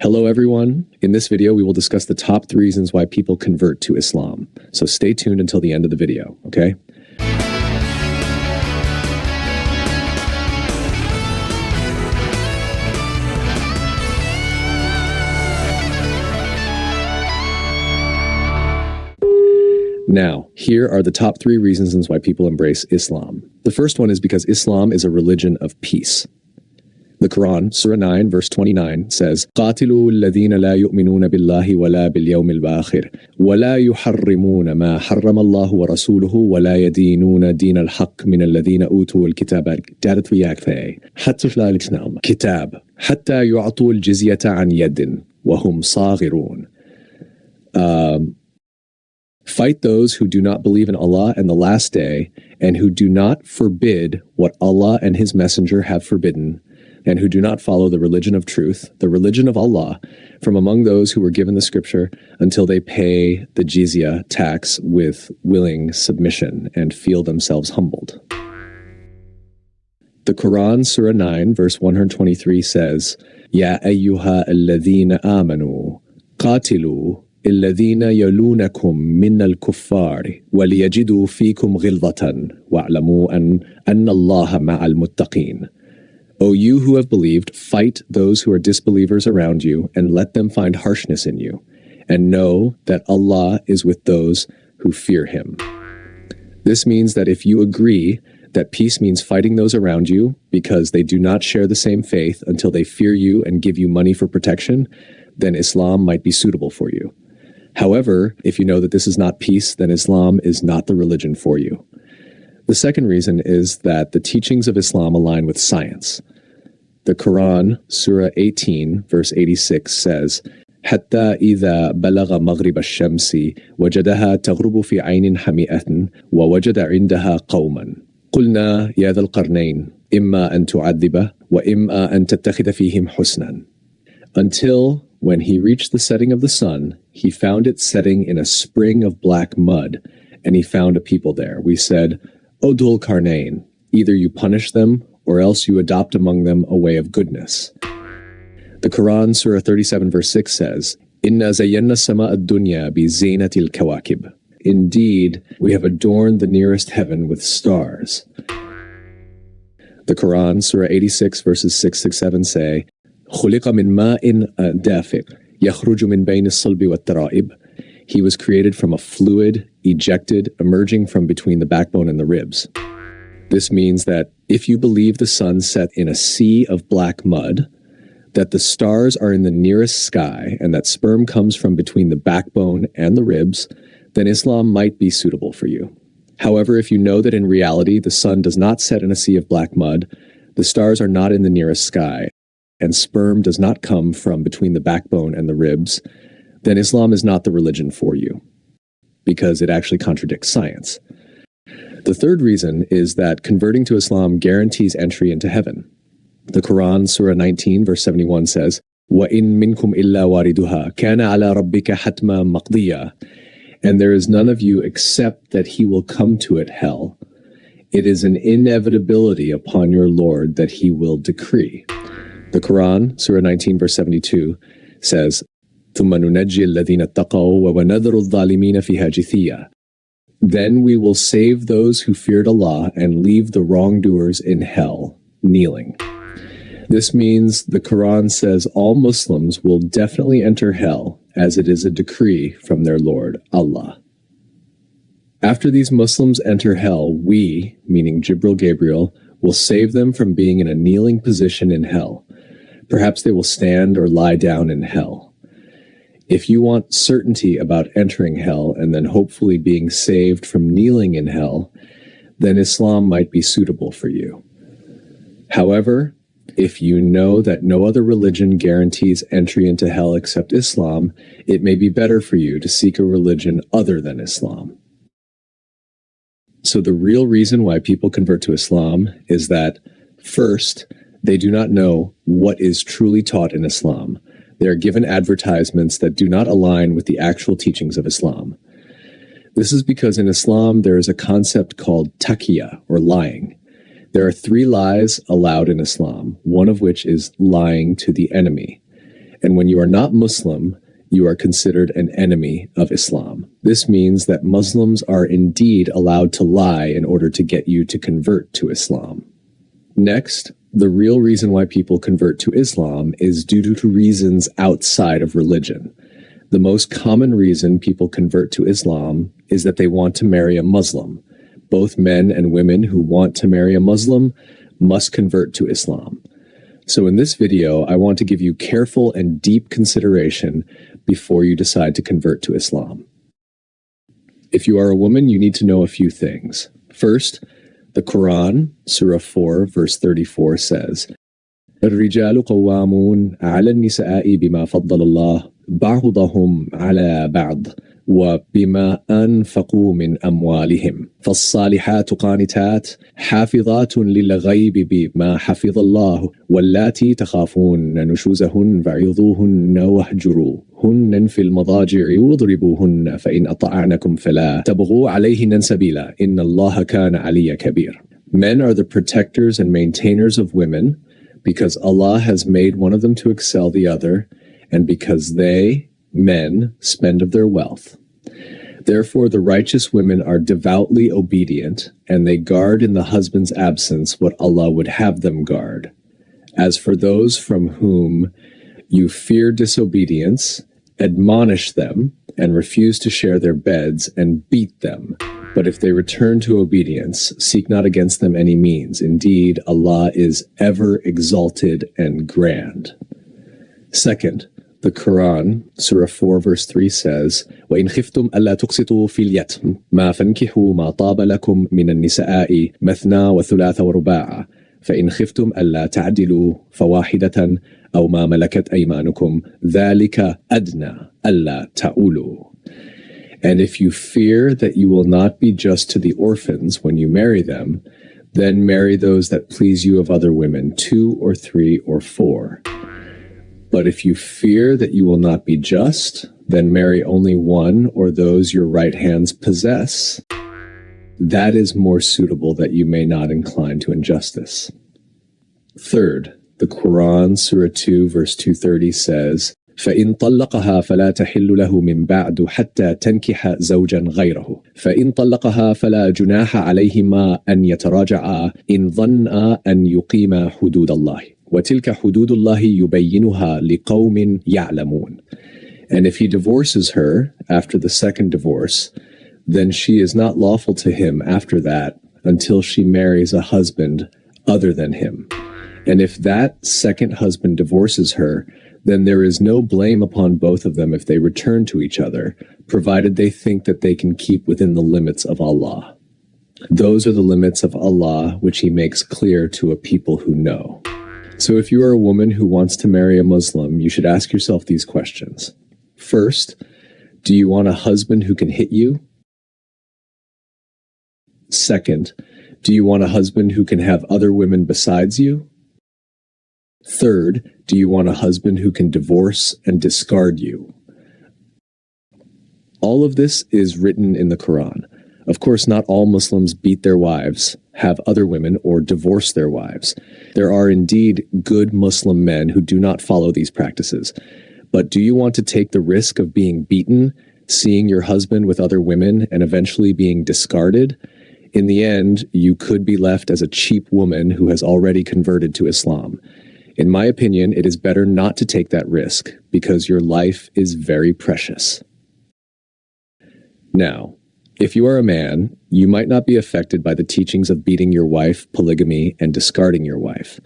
Hello everyone. In this video, we will discuss the top 3 reasons why people convert to Islam. So stay tuned until the end of the video, okay? Now, here are the top 3 reasons why people embrace Islam. The first one is because Islam is a religion of peace. The Quran, Surah 9, verse 29 says, قَاتِلُوا الَّذِينَ لَا يُؤْمِنُونَ بِاللَّهِ وَلَا بِالْيَوْمِ الْآخِرِ وَلَا يُحَرِّمُونَ مَا حَرَّمَ اللَّهُ وَرَسُولُهُ وَلَا يَدِينُونَ دِينَ الْحَقِّ مِنَ الَّذِينَ أُوتُوا الْكِتَابَ كِتَابَ حَتَّى يُعْطُوا الْجِزْيَةَ عَنْ يَدٍ وَهُمْ صَاغِرُونَ. Fight those who do not believe in Allah and the Last Day, and who do not forbid what Allah and His Messenger have forbidden, and who do not follow the religion of truth, the religion of Allah, from among those who were given the scripture, until they pay the jizya tax with willing submission and feel themselves humbled. The Quran, Surah 9, verse 123 says, Ya ayyuha alladhina amanu, qatilu الذين يلونكم من الكفار وليجدوا فيكم غلظة واعلموا أن الله مع المتقين. O you who have believed, fight those who are disbelievers around you and let them find harshness in you, and know that Allah is with those who fear Him. This means that if you agree that peace means fighting those around you because they do not share the same faith until they fear you and give you money for protection, then Islam might be suitable for you. However, if you know that this is not peace, then Islam is not the religion for you. The second reason is that the teachings of Islam align with science. The Quran, Surah 18, verse 86 says, حتى إذا بلغ مغرب الشمس وجدها تغرب في عين حمئة ووجد عندها قوما قلنا يا ذا القرنين إما أن تعذب وإما أن تتخذ فيهم حسنا. Until when he reached the setting of the sun, he found it setting in a spring of black mud, and he found a people there. We said, O Dhul Qarnayn, either you punish them, or else you adopt among them a way of goodness. The Quran, Surah 37, verse 6 says, Inna zayyana sama ad-dunya bi zinatil kawakib. Indeed, we have adorned the nearest heaven with stars. The Quran, Surah 86, verses 6 to 7 say, خُلِقَ مِن مَاءٍ دَافِقٍ يَخْرُجُ مِن بَيْنِ الصَّلْبِ وَالتَّرَائِبِ. He was created from a fluid, ejected, emerging from between the backbone and the ribs. This means that if you believe the sun set in a sea of black mud, that the stars are in the nearest sky, and that sperm comes from between the backbone and the ribs, then Islam might be suitable for you. However, if you know that in reality the sun does not set in a sea of black mud, the stars are not in the nearest sky, and sperm does not come from between the backbone and the ribs, then Islam is not the religion for you, because it actually contradicts science. The third reason is that converting to Islam guarantees entry into heaven. The Quran, Surah 19, verse 71 says, وَإِن مِّنكُمْ إِلَّا وَارِدُهَا كَانَ عَلَى رَبِّكَ حَتْمًا مَقْضِيًّا. And there is none of you except that he will come to it, hell. It is an inevitability upon your Lord that he will decree. The Quran, Surah 19, verse 72 says, ثُمَّ نُنَجِّي الَّذِينَ اتَّقَوْا وَنَذَرُ الظَّالِمِينَ فِيهَا جِثِيًّا. Then we will save those who feared Allah and leave the wrongdoers in hell, kneeling. This means the Quran says all Muslims will definitely enter hell, as it is a decree from their Lord, Allah. After these Muslims enter hell, we, meaning Jibril Gabriel, will save them from being in a kneeling position in hell. Perhaps they will stand or lie down in hell. If you want certainty about entering hell and then hopefully being saved from kneeling in hell, then Islam might be suitable for you. However, if you know that no other religion guarantees entry into hell except Islam, it may be better for you to seek a religion other than Islam. So the real reason why people convert to Islam is that, first, they do not know what is truly taught in Islam. They are given advertisements that do not align with the actual teachings of Islam. This is because in Islam there is a concept called taqiyya, or lying. There are 3 lies allowed in Islam, one of which is lying to the enemy. And when you are not Muslim, you are considered an enemy of Islam. This means that Muslims are indeed allowed to lie in order to get you to convert to Islam. Next, the real reason why people convert to Islam is due to reasons outside of religion. The most common reason people convert to Islam is that they want to marry a Muslim. Both men and women who want to marry a Muslim must convert to Islam. So in this video, I want to give you careful and deep consideration before you decide to convert to Islam. If you are a woman, you need to know a few things. First, the Quran, Surah 4, verse 34 says, الرجال قوامون على النساء بما فضل الله بعضهم على بعض وبما أنفقوا من أموالهم فالصالحات قانتات حافظات للغيب بما حفظ الله واللاتي تخافون نشوزهن فعظوهن واهجروهن في المضاجع واضربوهن فإن أطعنكم فلا تبغوا عليهن سبيلا إن الله كان عليا كبير. Men are the protectors and maintainers of women because Allah has made one of them to excel the other, and because they, men, spend of their wealth. Therefore, the righteous women are devoutly obedient, and they guard in the husband's absence what Allah would have them guard. As for those from whom you fear disobedience, admonish them, and refuse to share their beds, and beat them. But if they return to obedience, seek not against them any means. Indeed, Allah is ever exalted and grand. Second, the Quran, Surah 4, verse 3 says, وَإِنْ خِفْتُمْ أَلَّا تُقْسِطُوا فِي الْيَتْمِ مَا فَانْكِحُوا مَا طَابَ لَكُمْ مِنَ النِّسَاءِ مَثْنَى وَثُلَاثَ وَرُبَاعَ فَإِنْ خِفْتُمْ أَلَّا تَعْدِلُوا فَوَاحِدَةً أَوْ مَا مَلَكَتْ أَيْمَانُكُمْ ذَلِكَ أَدْنَى أَلَّا تَعُولُوا. And if you fear that you will not be just to the orphans when you marry them, then marry those that please you of other women, 2 or 3 or 4. But if you fear that you will not be just, then marry only one or those your right hands possess. That is more suitable that you may not incline to injustice. Third, the Quran, Surah 2, verse 230 says, فإن طلقها فلا تحل له من بعد حتى تنكح زوجا غيره فإن طلقها فلا جناح عليهما أن يتراجعا إن ظنا أن يقيما حدود الله وتلك حدود الله يبينها لقوم يعلمون. And if he divorces her after the second divorce, then she is not lawful to him after that until she marries a husband other than him. And if that second husband divorces her, then there is no blame upon both of them if they return to each other, provided they think that they can keep within the limits of Allah. Those are the limits of Allah which He makes clear to a people who know. So if you are a woman who wants to marry a Muslim, you should ask yourself these questions. First, do you want a husband who can hit you? Second, do you want a husband who can have other women besides you? Third, do you want a husband who can divorce and discard you? All of this is written in the Quran. Of course, not all Muslims beat their wives, have other women, or divorce their wives. There are indeed good Muslim men who do not follow these practices. But do you want to take the risk of being beaten, seeing your husband with other women, and eventually being discarded? In the end, you could be left as a cheap woman who has already converted to Islam. In my opinion, it is better not to take that risk because your life is very precious. Now, if you are a man, you might not be affected by the teachings of beating your wife, polygamy, and discarding your wife.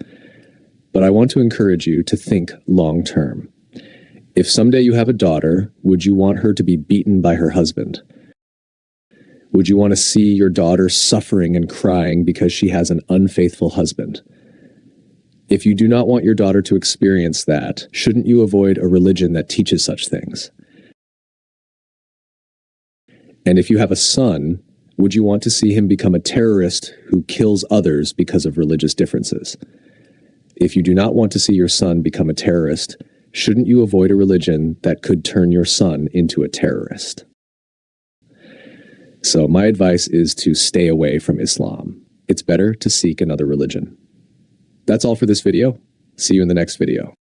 But I want to encourage you to think long term. If someday you have a daughter, would you want her to be beaten by her husband? Would you want to see your daughter suffering and crying because she has an unfaithful husband? If you do not want your daughter to experience that, shouldn't you avoid a religion that teaches such things? And if you have a son, would you want to see him become a terrorist who kills others because of religious differences? If you do not want to see your son become a terrorist, shouldn't you avoid a religion that could turn your son into a terrorist? So my advice is to stay away from Islam. It's better to seek another religion. That's all for this video. See you in the next video.